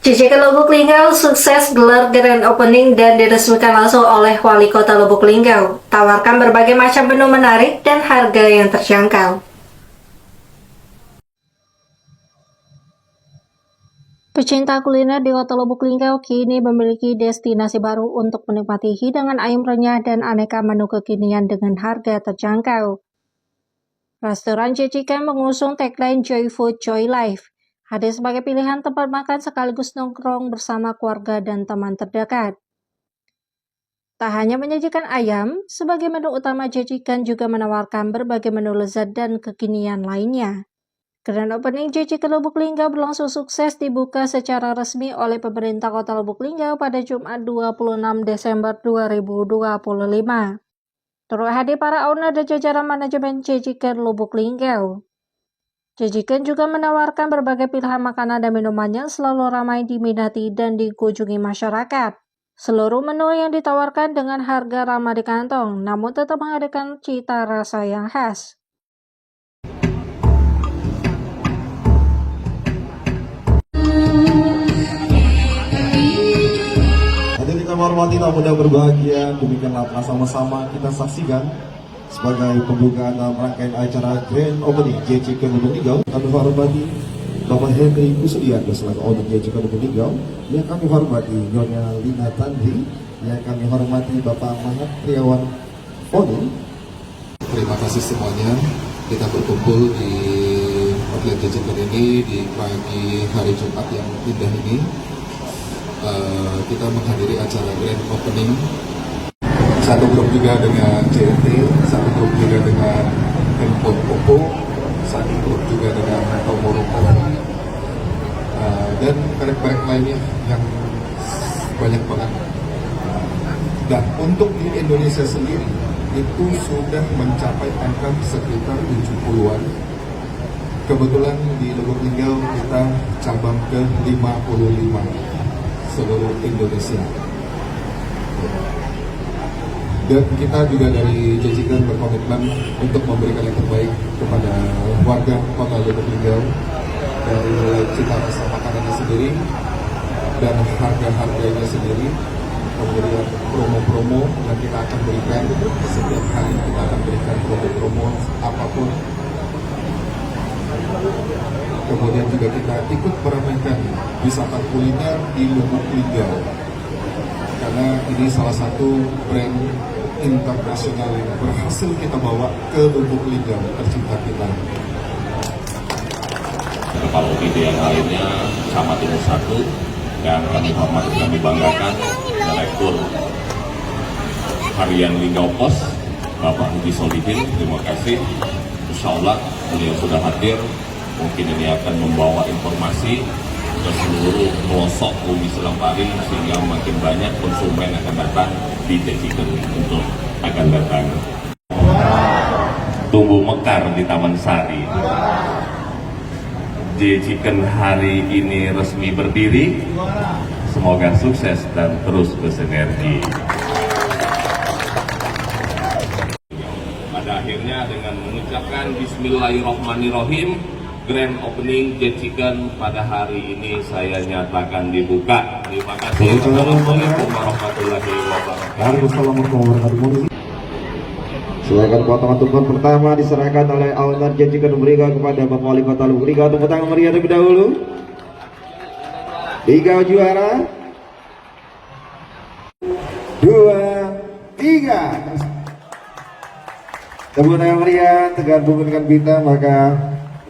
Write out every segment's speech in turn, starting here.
JJK Lubuk Linggau sukses gelar grand opening dan diresmikan langsung oleh Wali Kota Lubuk Linggau. Tawarkan berbagai macam menu menarik dan harga yang terjangkau. Pecinta kuliner di Kota Lubuk Linggau kini memiliki destinasi baru untuk menikmati hidangan ayam renyah dan aneka menu kekinian dengan harga terjangkau. Restoran JJK mengusung tagline Joy Food, Joy Life. Hadir sebagai pilihan tempat makan sekaligus nongkrong bersama keluarga dan teman terdekat. Tak hanya menyajikan ayam, sebagai menu utama JJK juga menawarkan berbagai menu lezat dan kekinian lainnya. Grand opening JJK Lubuk Linggau berlangsung sukses dibuka secara resmi oleh pemerintah Kota Lubuk Linggau pada Jumat 26 Desember 2025. Turut hadir para owner dan jajaran manajemen JJK Lubuk Linggau. JJK juga menawarkan berbagai pilihan makanan dan minuman yang selalu ramai diminati dan dikunjungi masyarakat. Seluruh menu yang ditawarkan dengan harga ramah di kantong, namun tetap menghadirkan cita rasa yang khas. Hadirin kita hormati tamu dan berbahagia, demikianlah sama-sama kita saksikan sebagai pembukaan dalam rangkaian acara Grand Opening JJK Lubuk Linggau. Kami hormati Bapak Henry Kusudianto selaku owner JJK Lubuk Linggau. Yang kami hormati Nyonya Lina Tandri. Yang kami hormati Bapak Mahat Triawan Poni. Terima kasih semuanya. Kita berkumpul di outlet JJK ini di pagi hari Jumat yang indah ini. Kita menghadiri acara Grand Opening. Satu grup juga dengan CNT, satu grup juga dengan handphone Oppo, satu grup juga dengan Tomoropo, dan merek-merek lainnya yang banyak banget. Dan untuk di Indonesia sendiri itu sudah mencapai angka sekitar 70-an. Kebetulan di Lubuk Linggau kita cabang ke 55 seluruh Indonesia. Dan kita juga dari JJK berkomitmen untuk memberikan yang terbaik kepada warga Kota Lubuk Linggau, dari mulai cita rasa makanannya sendiri dan harga-harganya sendiri, kemudian promo-promo yang kita akan berikan setiap hari. Kita akan berikan promo-promo apapun. Kemudian juga kita ikut meramaikan wisata kuliner di Lubuk Linggau, karena ini salah satu brand internasional yang berhasil kita bawa ke Lubuk Linggau tercinta kita. Kepala OPD yang lainnya, Camat Timur 1, yang kami hormati, kami banggakan, Direktur Harian Linggau Pos, Bapak Haji Solihin. Terima kasih. Insya Allah beliau sudah hadir. Mungkin ini akan membawa informasi ke seluruh pelosok bumi Selampari, sehingga makin banyak konsumen akan datang di JJK untuk akan datang. Tumbuh mekar di Taman Sari. JJK hari ini resmi berdiri. Semoga sukses dan terus bersinergi. Pada akhirnya dengan mengucapkan Bismillahirrahmanirrahim, Grand Opening JJK pada hari ini saya nyatakan dibuka. Terima kasih. Assalamualaikum warahmatullahi wabarakatuh. Waalaikumsalam warahmatullahi wabarakatuh. Silakan potongan tumpeng pertama diserahkan oleh owner JJK Lubuk Linggau kepada Bapak Wali Kota Lubuk Linggau. Tepuk tangan meriah terlebih dahulu. Linggau juara. 2, 3. Tepuk tangan meriah, tergabung dengan kita, maka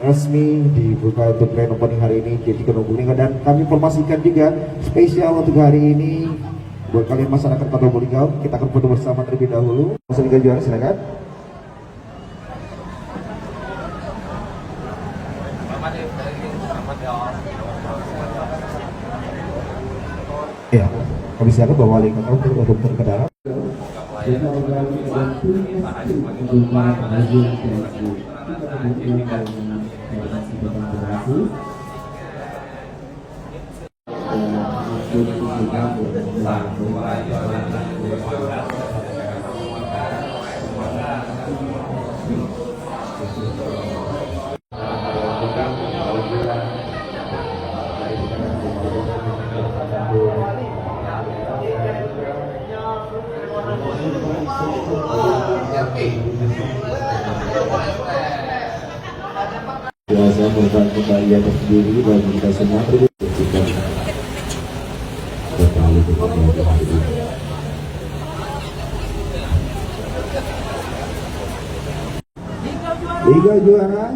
resmi dibuka untuk grand opening hari ini JJK Lubuk Linggau. Dan kami informasikan juga spesial untuk hari ini buat kalian masyarakat Kota Lubuk Linggau, kita akan foto bersama terlebih dahulu. Liga juara, silakan. Ya, kami silakan bawa wali kota untuk ke dalam. Biasa merupakan kebaikan tersendiri bagi kita semua. Liga Juara.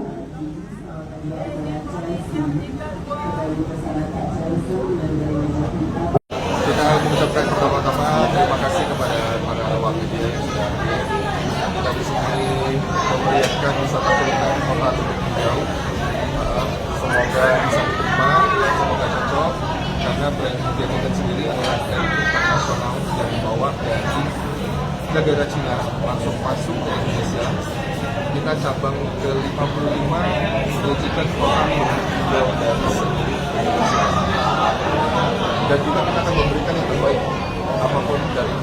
Kita mengucapkan pertama-tama terima kasih kepada para awak media yang sudah hadir. Kita di sini memeriahkan wisata kuliner Kota Lubuk Linggau. Semoga bisa diterima, semoga cocok, karena brand Jetikan sendiri adalah brand internasional yang dibawa dari negara Cina langsung masuk ke Indonesia. Kita cabang ke-55 Jetikan Kota Lubuk Linggau dari seluruh Indonesia. Dan juga kita akan memberikan yang terbaik, apapun dari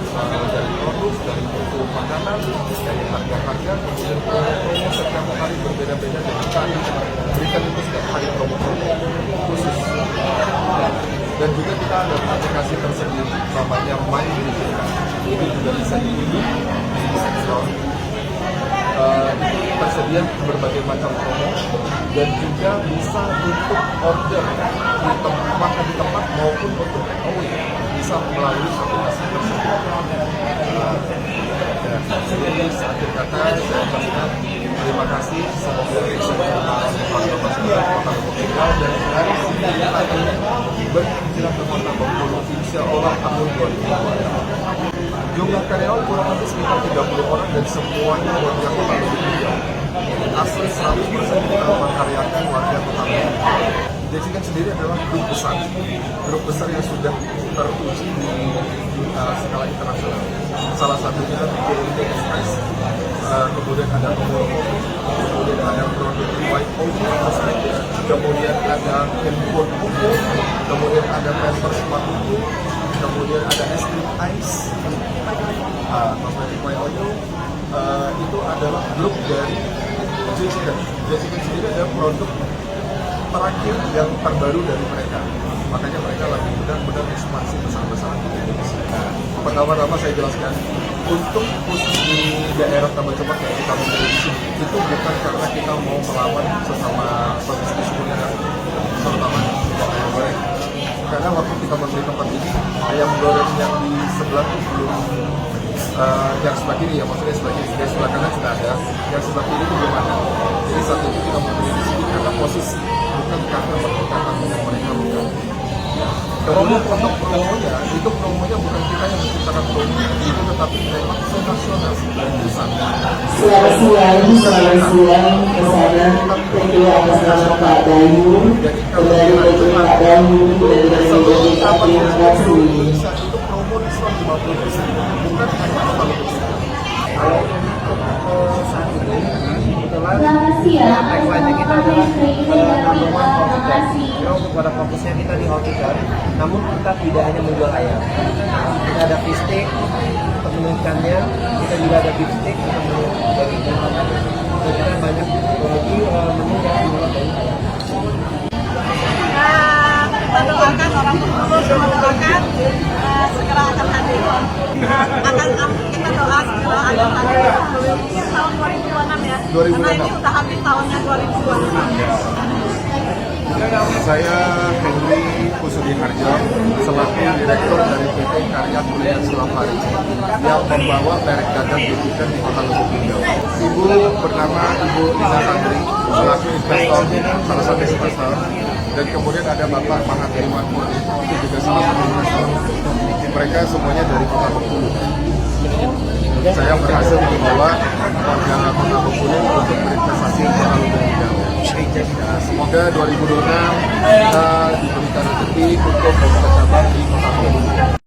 produk, dari mutu makanan, dari harga-harga, kemudian promo setiap hari berbeda-beda, dan kita akan berikan itu setiap hari promo-promo khusus. Dan juga kita ada aplikasi tersendiri namanya My Jetikan. Itu juga bisa diunduh di sektor. Itu tersedia berbagai macam promo dan juga bisa untuk order di tempat maupun untuk take away bisa melalui aplikasi tersebut. Jadi akhir kata saya ucapkan terima kasih, semoga bisa bermanfaat masyarakat Kota Lubuk Linggau, dan dari sini kita akan berhijrah ke Kota Bengkulu insya Allah tahun 2020. Jumlah karyawan kurang lebih sekitar 30 orang dan semuanya warga Kota Lubuk Linggau. Asli 100% kita memkaryakan warga Kota Lubuk Linggau. Jetikan sendiri adalah grup besar yang sudah teruji di skala internasional. Salah satunya GNT Express, kemudian ada Komoro, kemudian ada produk YO, kemudian ada handphone Kuku, kemudian ada pampers Makuku, kemudian ada es krim Ice, kosmetik YO, itu adalah grup dari Jetikan. Jetikan sendiri adalah produk terakhir yang terbaru dari mereka. Makanya mereka lagi benar-benar ekspansi besar-besaran di Indonesia. Pertama-tama saya jelaskan, untuk khusus di daerah Tambak Cepat yang kita memiliki di sini, itu bukan karena kita mau melawan sesama pebisnis kuliner, terutama ayam goreng. Karena waktu kita membeli tempat ini, ayam goreng yang di sebelah itu belum, yang sebelah kiri ya, maksudnya sebelah kiri, dari sebelah kanan sudah ada, yang sebelah kiri itu belum ada. Jadi saat itu kita membeli di sini karena posisi, bukan karena pertengkaran yang mereka bukan. Kemudian untuk promonya, itu promonya bukan kita yang menciptakan promo itu, tetapi memang nasional dan pusat. Selamat siang kesana kedua atas nama Pak Dayu, kembali bagi Pak Dayu dari Jetikan, terima kasih. Itu promo diskon 50%, bukan hanya Kota Lubuk Linggau. Kalau untuk saat ini kebetulan Selamat siang, tagline kita adalah number one terima Healthy Car. kasih. Jadi untuk pada fokusnya kita di Healthy Car, namun kita tidak hanya menjual ayam. Kita ada fish steak untuk menu ikannya, kita juga ada beef steak untuk menu dagingnya. Dan kita banyak lagi menu yang dimulai dari ayam. Mendoakan orang terus mendoakan segera akan hadir. Kita doa segera akan hadir. Mungkin tahun 2026 ya. 2026. Karena ini udah habis tahunnya 2026. Saya Henry Kusudi Harjo, selaku Direktur dari PT Karya Kuliner Sulawari yang membawa merek dagang Jetikan di Kota Lubuk Linggau. Ibu bernama Ibu Lisa Sandri, selaku investor, salah satu investor, dan kemudian ada Bapak Mahathir Mohamad, itu juga salah satu investor. Mereka semuanya dari Kota Bengkulu. Saya berhasil membawa warga Kota Bengkulu untuk berinvestasi di Kota Lubuk Linggau. Semoga 2026 kita diberikan rezeki untuk membuka cabang di Kota Bengkulu.